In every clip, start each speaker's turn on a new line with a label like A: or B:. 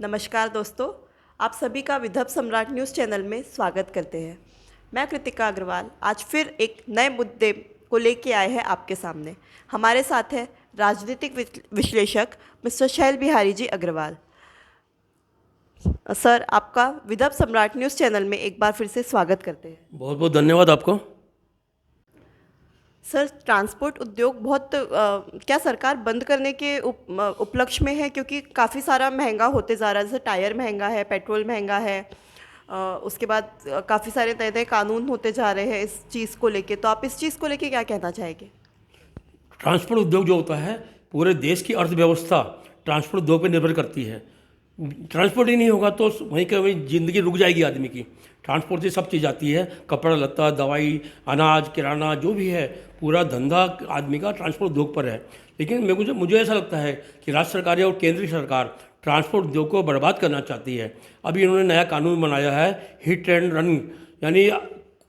A: नमस्कार दोस्तों, आप सभी का विदर्भ सम्राट न्यूज़ चैनल में स्वागत करते हैं। मैं कृतिका अग्रवाल आज फिर एक नए मुद्दे को लेके आए हैं आपके सामने। हमारे साथ है राजनीतिक विश्लेषक मिस्टर शैल बिहारी जी अग्रवाल। सर, आपका विदर्भ सम्राट न्यूज़ चैनल में एक बार फिर से स्वागत करते हैं।
B: बहुत बहुत धन्यवाद आपको।
A: सर, ट्रांसपोर्ट उद्योग बहुत क्या सरकार बंद करने के उपलक्ष्य में है? क्योंकि काफ़ी सारा महंगा होते जा रहा है, जैसे टायर महंगा है, पेट्रोल महंगा है, उसके बाद काफ़ी सारे नए नए कानून होते जा रहे हैं इस चीज़ को लेके। तो आप इस चीज़ को लेके क्या कहना चाहेंगे?
B: ट्रांसपोर्ट उद्योग जो होता है पूरे देश की अर्थव्यवस्था ट्रांसपोर्ट उद्योग पर निर्भर करती है। ट्रांसपोर्ट ही नहीं होगा तो वहीं का वहीं ज़िंदगी रुक जाएगी आदमी की। ट्रांसपोर्ट से सब चीज़ आती है, कपड़ा लत्ता, दवाई, अनाज, किराना, जो भी है पूरा धंधा आदमी का ट्रांसपोर्ट उद्योग पर है। लेकिन मुझे ऐसा लगता है कि राज्य सरकारें और केंद्रीय सरकार ट्रांसपोर्ट उद्योग को बर्बाद करना चाहती है। अभी इन्होंने नया कानून बनाया है, हिट एंड रन, यानी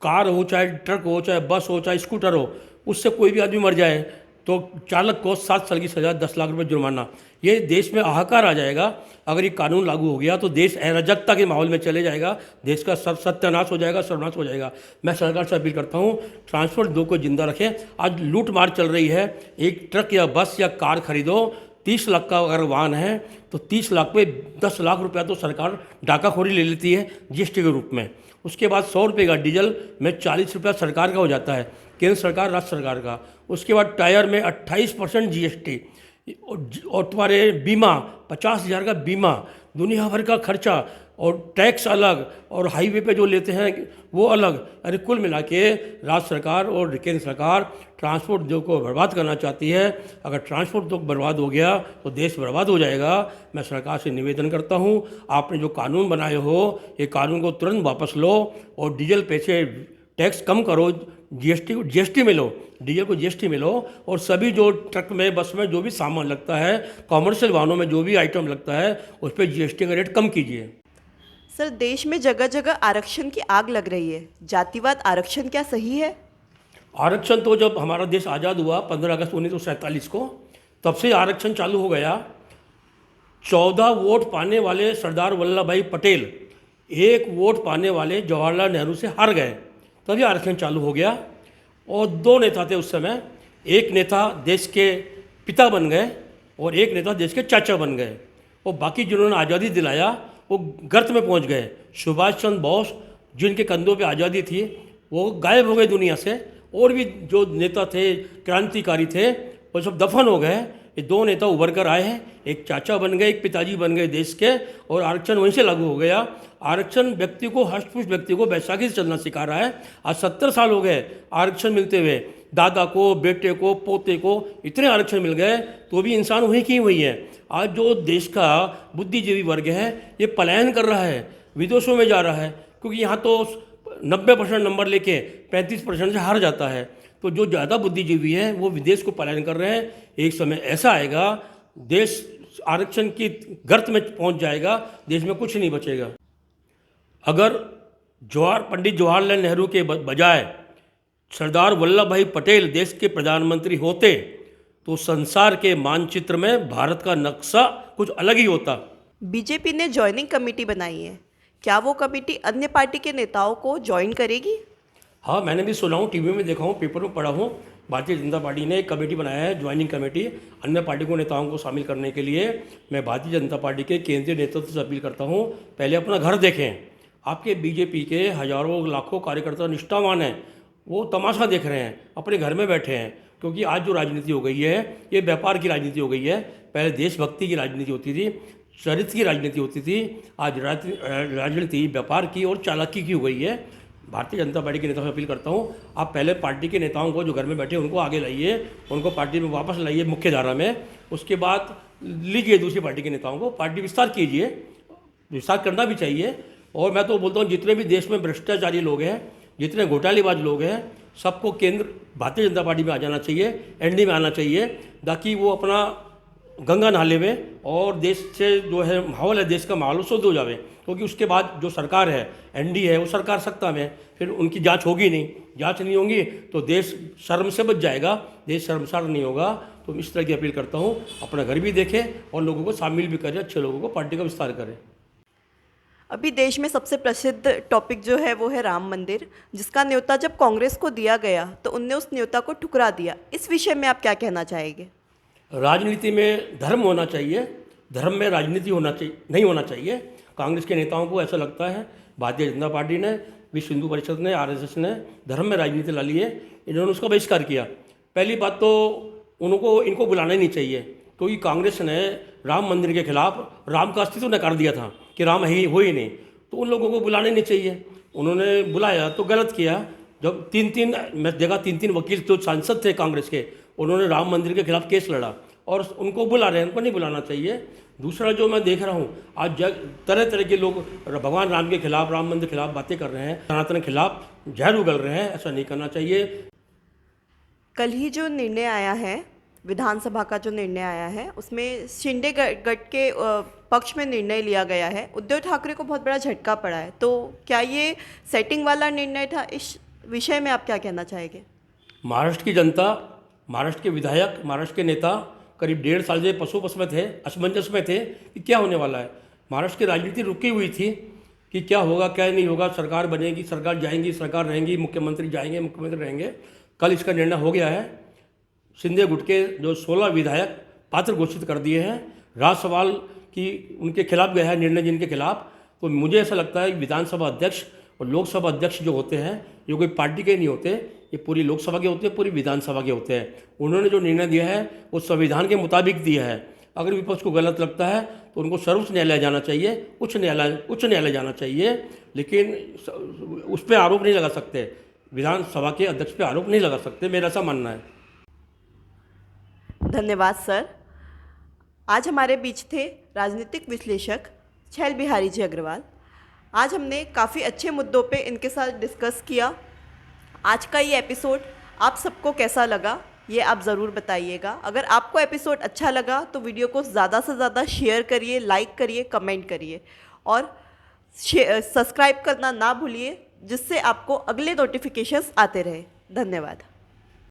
B: कार हो, चाहे ट्रक हो, चाहे बस हो, चाहे स्कूटर हो, उससे कोई भी आदमी मर जाए तो चालक को 7 साल की सज़ा, 10 लाख रुपए जुर्माना। ये देश में हाहाकार आ जाएगा। अगर ये कानून लागू हो गया तो देश अराजकता के माहौल में चले जाएगा, देश का सब सत्यानाश हो जाएगा, सर्वनाश हो जाएगा। मैं सरकार से अपील करता हूँ, ट्रांसपोर्ट उद्योग को जिंदा रखें। आज लूट मार चल रही है। एक ट्रक या बस या कार खरीदो, 30 लाख का अगर वाहन है तो 30 लाख पे 10 लाख रुपया तो सरकार डाकाखोरी ले लेती है जीएसटी के रूप में। उसके बाद 100 रुपये का डीजल में 40 रुपया सरकार का हो जाता है, केंद्र सरकार, राज्य सरकार का। उसके बाद टायर में 28% जीएसटी, और तुम्हारे बीमा 50,000 का बीमा, दुनिया भर का खर्चा और टैक्स अलग, और हाईवे पे जो लेते हैं वो अलग। अरे कुल मिला के राज्य सरकार और केंद्र सरकार ट्रांसपोर्ट उद्योग को बर्बाद करना चाहती है। अगर ट्रांसपोर्ट उद्योग बर्बाद हो गया तो देश बर्बाद हो जाएगा। मैं सरकार से निवेदन करता हूँ, आपने जो कानून बनाए हो ये कानून को तुरंत वापस लो और डीजल पे से टैक्स कम करो, जीएसटी में लो, डीजल को जीएसटी में लो, और सभी जो ट्रक में, बस में जो भी सामान लगता है, कॉमर्शियल वाहनों में जो भी आइटम लगता है उस पर जीएसटी का रेट कम कीजिए।
A: सर, देश में जगह जगह आरक्षण की आग लग रही है। जातिवाद आरक्षण क्या सही है?
B: आरक्षण तो जब हमारा देश आज़ाद हुआ 15 अगस्त 1947 को, तब से आरक्षण चालू हो गया। 14 वोट पाने वाले सरदार वल्लभ भाई पटेल 1 वोट पाने वाले जवाहरलाल नेहरू से हार गए, तभी आरक्षण चालू हो गया। और 2 नेता थे उस समय, एक नेता देश के पिता बन गए और एक नेता देश के चाचा बन गए, और बाकी जिन्होंने आज़ादी दिलाया वो गर्त में पहुंच गए। सुभाष चंद्र बोस, जिनके कंधों पे आज़ादी थी, वो गायब हो गए दुनिया से। और भी जो नेता थे, क्रांतिकारी थे, वो सब दफन हो गए। ये 2 नेता उभर कर आए हैं, एक चाचा बन गए, एक पिताजी बन गए देश के, और आरक्षण वहीं से लागू हो गया। आरक्षण व्यक्ति को, हष्ट व्यक्ति को बैसाखी से चलना सिखा रहा है। आज 70 साल हो गए आरक्षण मिलते हुए, दादा को, बेटे को, पोते को, इतने आरक्षण मिल गए तो भी इंसान वहीं की वही है। आज जो देश का बुद्धिजीवी वर्ग है ये पलायन कर रहा है, विदेशों में जा रहा है, क्योंकि यहाँ तो 90% नंबर लेके 35% से हार जाता है। तो जो ज़्यादा बुद्धिजीवी हैं वो विदेश को पलायन कर रहे हैं। एक समय ऐसा आएगा देश आरक्षण की गर्त में पहुंच जाएगा, देश में कुछ नहीं बचेगा। अगर पंडित जवाहरलाल नेहरू के बजाय सरदार वल्लभ भाई पटेल देश के प्रधानमंत्री होते तो संसार के मानचित्र में भारत का नक्शा कुछ अलग ही होता।
A: बीजेपी ने ज्वाइनिंग कमेटी बनाई है, क्या वो कमेटी अन्य पार्टी के नेताओं को ज्वाइन करेगी?
B: हाँ, मैंने भी सुना हूँ, टीवी में देखा हूँ, पेपर में पढ़ा हूँ। भारतीय जनता पार्टी ने एक कमेटी बनाया है, ज्वाइनिंग कमेटी, अन्य पार्टी को नेताओं को शामिल करने के लिए। मैं भारतीय जनता पार्टी के केंद्रीय नेतृत्व से अपील करता हूँ, पहले अपना घर देखें। आपके बीजेपी के हजारों लाखों कार्यकर्ता निष्ठावान हैं, वो तमाशा देख रहे हैं, अपने घर में बैठे हैं। क्योंकि आज जो राजनीति हो गई है ये व्यापार की राजनीति हो गई है। पहले देशभक्ति की राजनीति होती थी, चरित्र की राजनीति होती थी, आज राजनीति व्यापार की और चालाकी की हो गई है। भारतीय जनता पार्टी के नेताओं से अपील करता हूँ, आप पहले पार्टी के नेताओं को जो घर में बैठे उनको आगे लाइए, उनको पार्टी में वापस लाइए मुख्य धारा में। उसके बाद लीजिए दूसरी पार्टी के नेताओं को, पार्टी विस्तार कीजिए, विस्तार करना भी चाहिए। और मैं तो बोलता हूँ जितने भी देश में भ्रष्टाचारी लोग हैं, जितने घोटालेबाज लोग हैं, सबको केंद्र भारतीय जनता पार्टी में आ जाना चाहिए, एनडीए में आना चाहिए, ताकि वो अपना गंगा नाले में और देश से जो है माहौल है, देश का माहौल शुद्ध हो जावे, क्योंकि उसके बाद जो सरकार है एनडी है वो सरकार सत्ता में, फिर उनकी जांच होगी नहीं, जांच नहीं होगी तो देश शर्म से बच जाएगा, देश शर्मसार नहीं होगा। तो इस तरह की अपील करता हूँ, अपना घर भी देखें और लोगों को शामिल भी करें, अच्छे लोगों को पार्टी का विस्तार करें।
A: अभी देश में सबसे प्रसिद्ध टॉपिक जो है वो है राम मंदिर, जिसका न्योता जब कांग्रेस को दिया गया तो उनने उस न्योता को ठुकरा दिया। इस विषय में आप क्या कहना चाहेंगे?
B: राजनीति में धर्म होना चाहिए, धर्म में राजनीति होना चाहिए नहीं होना चाहिए। कांग्रेस के नेताओं को ऐसा लगता है, भारतीय जनता पार्टी ने, विश्व हिंदू परिषद ने, आरएसएस ने धर्म में राजनीति ला ली है, इन्होंने उसका बहिष्कार किया। पहली बात तो इनको बुलाना ही नहीं चाहिए, क्योंकि कांग्रेस ने राम मंदिर के खिलाफ राम का अस्तित्व नकार दिया था कि राम है ही हो ही नहीं, तो उन लोगों को बुलाना ही नहीं चाहिए। उन्होंने बुलाया तो गलत किया। जब मैं देखा तीन वकील जो सांसद थे कांग्रेस के, उन्होंने राम मंदिर के खिलाफ केस लड़ा और उनको बुला रहे हैं, उनको नहीं बुलाना चाहिए। दूसरा जो मैं देख रहा हूँ, आज तरह तरह के लोग भगवान राम के खिलाफ, राम मंदिर के खिलाफ बातें कर रहे हैं, सनातन के खिलाफ जहर उगल रहे हैं, ऐसा नहीं करना चाहिए।
A: कल ही जो निर्णय आया है, विधानसभा का जो निर्णय आया है, उसमें शिंदे गट के पक्ष में निर्णय लिया गया है। उद्धव ठाकरे को बहुत बड़ा झटका पड़ा है, तो क्या ये सेटिंग वाला निर्णय था? इस विषय में आप क्या कहना चाहेंगे?
B: महाराष्ट्र की जनता, महाराष्ट्र के विधायक, महाराष्ट्र के नेता करीब 1.5 साल से पशुपस में थे, असमंजस में थे कि क्या होने वाला है। महाराष्ट्र की राजनीति रुकी हुई थी कि क्या होगा क्या नहीं होगा, सरकार बनेगी, सरकार जाएंगी, सरकार रहेंगी, मुख्यमंत्री जाएंगे, मुख्यमंत्री रहेंगे। कल इसका निर्णय हो गया है। शिंदे गुट के जो 16 विधायक पात्र घोषित कर दिए हैं, राज्यसभा की उनके खिलाफ गया है निर्णय जिनके खिलाफ। तो मुझे ऐसा लगता है कि विधानसभा अध्यक्ष और लोकसभा अध्यक्ष जो होते हैं, ये कोई पार्टी के नहीं होते, ये पूरी लोकसभा के होते हैं, पूरी विधानसभा के होते हैं। उन्होंने जो निर्णय दिया है वो संविधान के मुताबिक दिया है। अगर विपक्ष को गलत लगता है तो उनको सर्वोच्च न्यायालय जाना चाहिए, उच्च न्यायालय जाना चाहिए, लेकिन उस पर आरोप नहीं लगा सकते, विधानसभा के अध्यक्ष पे आरोप नहीं लगा सकते, मेरा ऐसा मानना है।
A: धन्यवाद सर। आज हमारे बीच थे राजनीतिक विश्लेषक छैल बिहारी जी अग्रवाल। आज हमने काफ़ी अच्छे मुद्दों पे इनके साथ डिस्कस किया। आज का ये एपिसोड आप सबको कैसा लगा ये आप ज़रूर बताइएगा। अगर आपको एपिसोड अच्छा लगा तो वीडियो को ज़्यादा से ज़्यादा शेयर करिए, लाइक करिए, कमेंट करिए और सब्सक्राइब करना ना भूलिए, जिससे आपको अगले नोटिफिकेशंस आते रहे। धन्यवाद।